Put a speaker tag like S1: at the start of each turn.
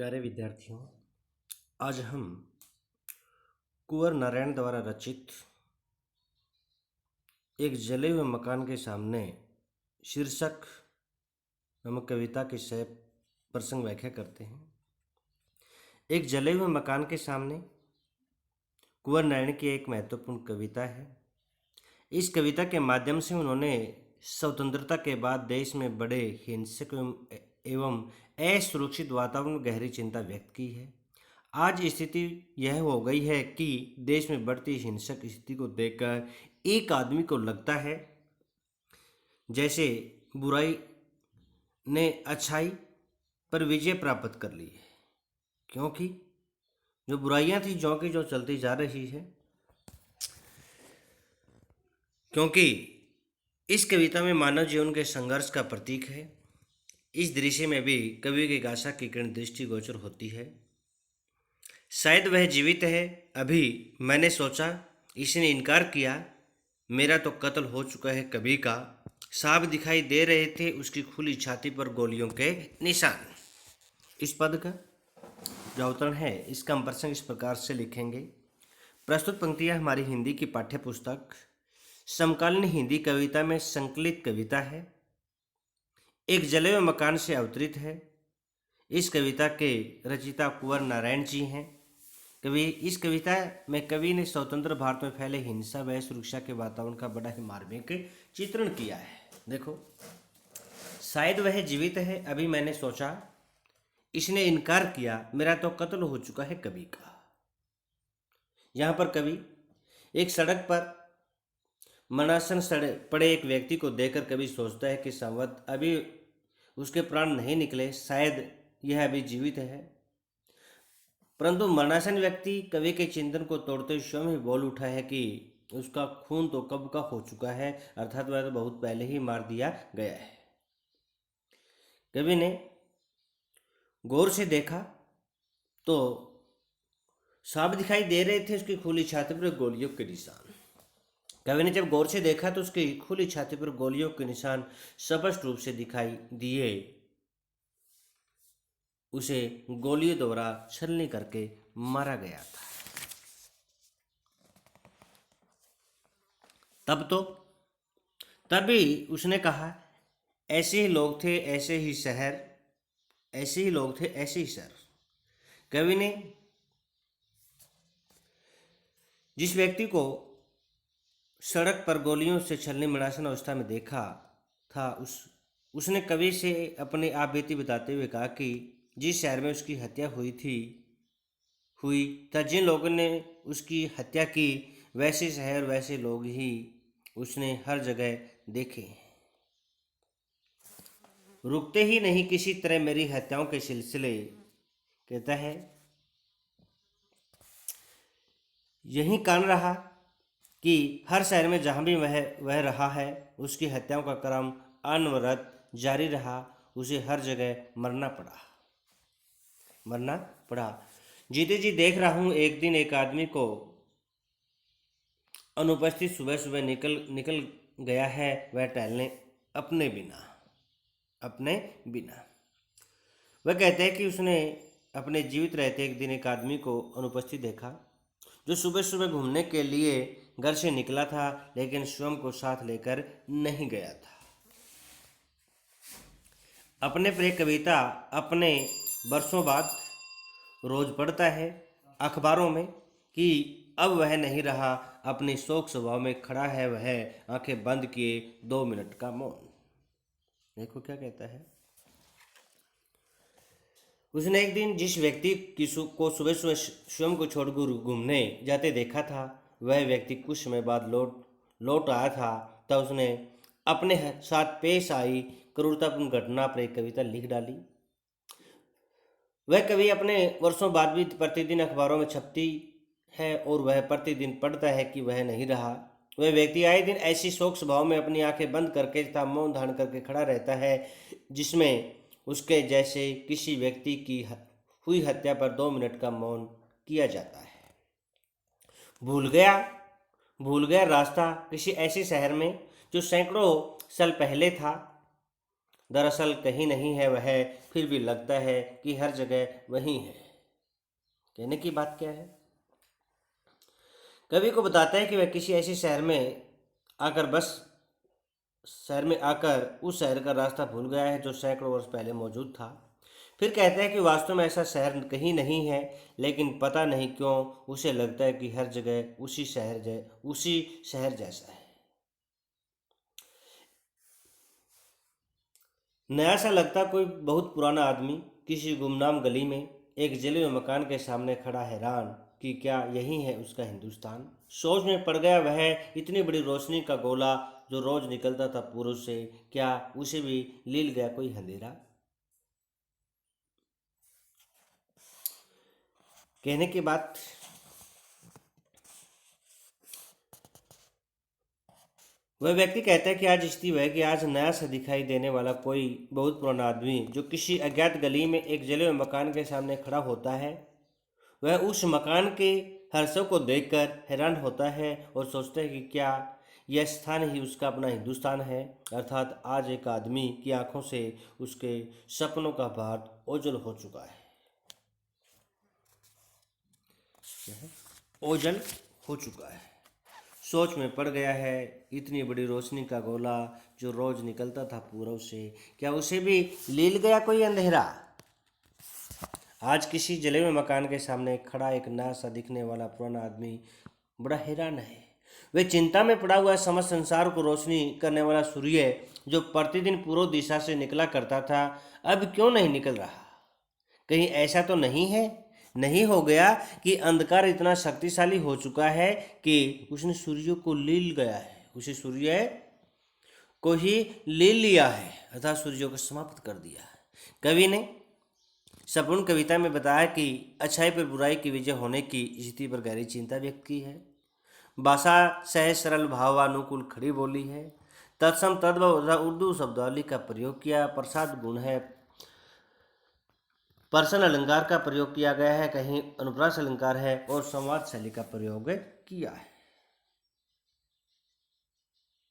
S1: प्यारे विद्यार्थियों, आज हम कुंवर नारायण द्वारा रचित एक जले हुए मकान के सामने शीर्षक नामक कविता की सह प्रसंग व्याख्या करते हैं। एक जले हुए मकान के सामने कुंवर नारायण की एक महत्वपूर्ण कविता है। इस कविता के माध्यम से उन्होंने स्वतंत्रता के बाद देश में बड़े हिंसक एवं असुरक्षित वातावरण में गहरी चिंता व्यक्त की है। आज स्थिति यह हो गई है कि देश में बढ़ती हिंसक स्थिति को देखकर एक आदमी को लगता है जैसे बुराई ने अच्छाई पर विजय प्राप्त कर ली है, क्योंकि जो बुराइयां थी ज्यों की जो चलती जा रही है। क्योंकि इस कविता में मानव जीवन के संघर्ष का प्रतीक है। इस दृश्य में भी कवि की आशा की किरण दृष्टिगोचर होती है। शायद वह जीवित है, अभी मैंने सोचा, इसने इनकार किया, मेरा तो कत्ल हो चुका है कभी का। साफ दिखाई दे रहे थे उसकी खुली छाती पर गोलियों के निशान। इस पद का जो अवतरण है इसका हम प्रसंग इस प्रकार से लिखेंगे। प्रस्तुत पंक्तियां हमारी हिंदी की पाठ्य पुस्तक समकालीन हिंदी कविता में संकलित कविता है। एक जले हुए मकान से अवतरित है। इस कविता के रचयिता कुंवर नारायण जी हैं। इस कविता में कवि ने स्वतंत्र भारत में फैले हिंसा व सुरक्षा के वातावरण का बड़ा ही मार्मिक चित्रण किया है। देखो, शायद वह जीवित है, अभी मैंने सोचा, इसने इनकार किया, मेरा तो कत्ल हो चुका है कभी का। यहाँ पर कवि एक सड़क पर मरणासन पड़े एक व्यक्ति को देखकर कवि सोचता है कि संवत अभी उसके प्राण नहीं निकले, शायद यह अभी जीवित है। परंतु मरणासन व्यक्ति कवि के चिंतन को तोड़ते स्वयं ही बोल उठा है कि उसका खून तो कब का हो चुका है, अर्थात वह तो बहुत पहले ही मार दिया गया है। कवि ने गौर से देखा तो साफ दिखाई दे रहे थे उसकी खुली छाती पर गोलियों के निशान। कवि ने जब गौर से देखा तो उसकी खुली छाती पर गोलियों के निशान स्पष्ट रूप से दिखाई दिए। उसे गोलियों द्वारा छलनी करके मारा गया था। तभी उसने कहा, ऐसे ही लोग थे ऐसे ही शहर, ऐसे ही लोग थे ऐसे ही शहर। कवि ने जिस व्यक्ति को सड़क पर गोलियों से छलनी मरणासन अवस्था में देखा था उसने कवि से अपनी आप बीती बताते हुए कहा कि जिस शहर में उसकी हत्या हुई था, जिन लोगों ने उसकी हत्या की, वैसे शहर वैसे लोग ही उसने हर जगह देखे। रुकते ही नहीं किसी तरह मेरी हत्याओं के सिलसिले, कहता है, यही कारण रहा कि हर शहर में जहाँ भी वह रहा है उसकी हत्याओं का क्रम अनवरत जारी रहा। उसे हर जगह मरना पड़ा। जीते जी देख रहा हूँ, एक दिन एक आदमी को अनुपस्थित सुबह सुबह निकल गया है, वह टहलने अपने बिना। वह कहते हैं कि उसने अपने जीवित रहते एक दिन एक आदमी को अनुपस्थित देखा जो सुबह सुबह घूमने के लिए घर से निकला था, लेकिन स्वयं को साथ लेकर नहीं गया था। अपने पर एक कविता अपने वर्षों बाद रोज पढ़ता है अखबारों में कि अब वह नहीं रहा, अपनी शोक स्वभाव में खड़ा है वह, आंखें बंद किए 2 मिनट का मौन। देखो क्या कहता है। उसने एक दिन जिस व्यक्ति को सुबह सुबह स्वयं को छोड़कर घूमने जाते देखा था, वह व्यक्ति कुछ समय बाद लौट आया था। तब उसने अपने साथ पेश आई क्रूरतापूर्ण घटना पर एक कविता लिख डाली। वह कवि अपने वर्षों बाद भी प्रतिदिन अखबारों में छपती है और वह प्रतिदिन पढ़ता है कि वह नहीं रहा। वह व्यक्ति आए दिन ऐसी शोक स्वभाव में अपनी आंखें बंद करके तथा मौन धारण करके खड़ा रहता है, जिसमें उसके जैसे किसी व्यक्ति की हुई हत्या पर 2 मिनट का मौन किया जाता है। भूल गया रास्ता किसी ऐसे शहर में जो सैकड़ों साल पहले था। दरअसल कहीं नहीं है वह, फिर भी लगता है कि हर जगह वही है। कहने की बात क्या है? कवि को बताता है कि वह किसी ऐसे शहर में आकर उस शहर का रास्ता भूल गया है जो सैकड़ों वर्ष पहले मौजूद था। फिर कहता है कि वास्तव में ऐसा शहर कहीं नहीं है, लेकिन पता नहीं क्यों उसे लगता है कि हर जगह उसी शहर जैसा है। नया सा लगता कोई बहुत पुराना आदमी किसी गुमनाम गली में एक जले हुए मकान के सामने खड़ा, हैरान कि क्या यही है उसका हिंदुस्तान। सोच में पड़ गया वह, इतनी बड़ी रोशनी का गोला जो रोज निकलता था पूरब से, क्या उसे भी लील गया कोई अंधेरा। कहने की बात, वह व्यक्ति कहता है कि आज स्थिति वह है कि आज नया सा दिखाई देने वाला कोई बहुत पुराना आदमी जो किसी अज्ञात गली में एक जले हुए मकान के सामने खड़ा होता है, वह उस मकान के हर्षों को देखकर हैरान होता है और सोचता है कि क्या यह स्थान ही उसका अपना हिंदुस्तान है। अर्थात आज एक आदमी की आंखों से उसके सपनों का भारत ओझल हो चुका है। ओझल हो चुका है, सोच में पड़ गया है, इतनी बड़ी रोशनी का गोला जो रोज निकलता था पूरब से, क्या उसे भी लील गया कोई अंधेरा। आज किसी जले हुए मकान के सामने खड़ा एक नया सा दिखने वाला पुराना आदमी बड़ा हैरान है। वे चिंता में पड़ा हुआ समस्त संसार को रोशनी करने वाला सूर्य जो प्रतिदिन पूर्व दिशा से निकला करता था, अब क्यों नहीं निकल रहा। कहीं ऐसा तो नहीं हो गया कि अंधकार इतना शक्तिशाली हो चुका है कि उसने सूर्य को लील गया है, उसे सूर्य को ही लील लिया है, अर्थात सूर्य को समाप्त कर दिया है। कवि ने संपूर्ण कविता में बताया कि अच्छाई पर बुराई की विजय होने की स्थिति पर गहरी चिंता व्यक्त की है। भाषा सहज सरल भावानुकूल खड़ी बोली है। तत्सम तद्भव उर्दू शब्दावली का प्रयोग किया। प्रसाद गुण है, पर्सन अलंकार का प्रयोग किया गया है, कहीं अनुप्रास अलंकार है और संवाद शैली का प्रयोग किया है।